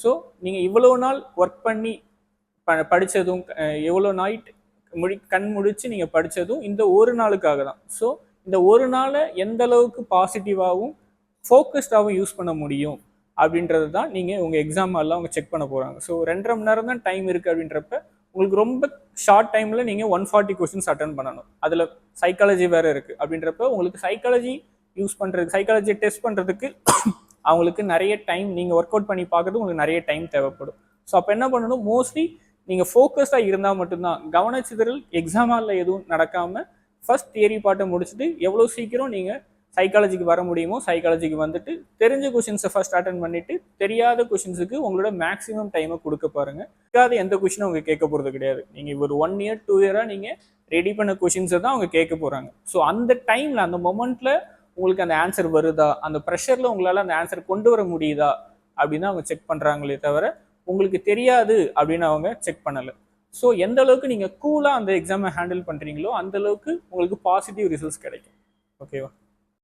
So நீங்கள் இவ்வளோ நாள் ஒர்க் பண்ணி படித்ததும் எவ்வளோ நைட் கண் முடிச்சு நீங்கள் படித்ததும் இந்த ஒரு நாளுக்காக தான். ஸோ இந்த ஒரு நாளை எந்த அளவுக்கு பாசிட்டிவாகவும் ஃபோக்கஸ்டாகவும் யூஸ் பண்ண முடியும் அப்படின்றது தான் நீங்கள் உங்கள் எக்ஸாம் எல்லாம் அவங்க செக் பண்ண போகிறாங்க. ஸோ 2.5 மணி நேரம் தான் டைம் இருக்குது அப்படின்றப்ப உங்களுக்கு ரொம்ப ஷார்ட் டைமில் நீங்கள் 140 கொஸ்டின்ஸ் அட்டன் பண்ணணும். அதில் சைக்காலஜி வேறு இருக்குது அப்படின்றப்ப உங்களுக்கு சைக்காலஜி யூஸ் பண்ணுறதுக்கு, சைக்காலஜியை டெஸ்ட் பண்ணுறதுக்கு அவங்களுக்கு நிறைய டைம், நீங்கள் ஒர்க் அவுட் பண்ணி பார்க்குறது உங்களுக்கு நிறைய டைம் தேவைப்படும். ஸோ அப்போ என்ன பண்ணணும், மோஸ்ட்லி நீங்கள் ஃபோக்கஸ்டாக இருந்தால் மட்டும்தான், கவனச்சிதறல் எக்ஸாம் ஹாலில் எதுவும் நடக்காமல் ஃபர்ஸ்ட் தியரி பார்ட்டை முடிச்சுட்டு எவ்வளோ சீக்கிரம் நீங்கள் சைக்காலஜிக்கு வர முடியுமோ சைக்காலஜிக்கு வந்துட்டு தெரிஞ்ச கொஷின்ஸை ஃபர்ஸ்ட் அட்டன் பண்ணிட்டு தெரியாத கொஷின்ஸுக்கு உங்களோட மேக்ஸிமம் டைமை கொடுக்க பாருங்க. தெரியாத எந்த கொஷினும் அவங்க கேட்க போகிறது கிடையாது. நீங்கள் ஒரு 1 இயர் 2 இயராக நீங்கள் ரெடி பண்ண கொஷின்ஸை தான் அவங்க கேட்க போகிறாங்க. ஸோ அந்த டைமில் அந்த மொமெண்ட்டில் உங்களுக்கு அந்த ஆன்சர் வருதா, அந்த ப்ரெஷரில் உங்களால் அந்த ஆன்சர் கொண்டு வர முடியுதா அப்படின்னு அவங்க செக் பண்ணுறாங்களே தவிர உங்களுக்கு தெரியாது அப்படின்னு அவங்க செக் பண்ணலை. ஸோ எந்த அளவுக்கு நீங்கள் கூலாக அந்த எக்ஸாமை ஹேண்டில் பண்ணுறீங்களோ அந்த அளவுக்கு உங்களுக்கு பாசிட்டிவ் ரிசல்ட்ஸ் கிடைக்கும். ஓகேவா?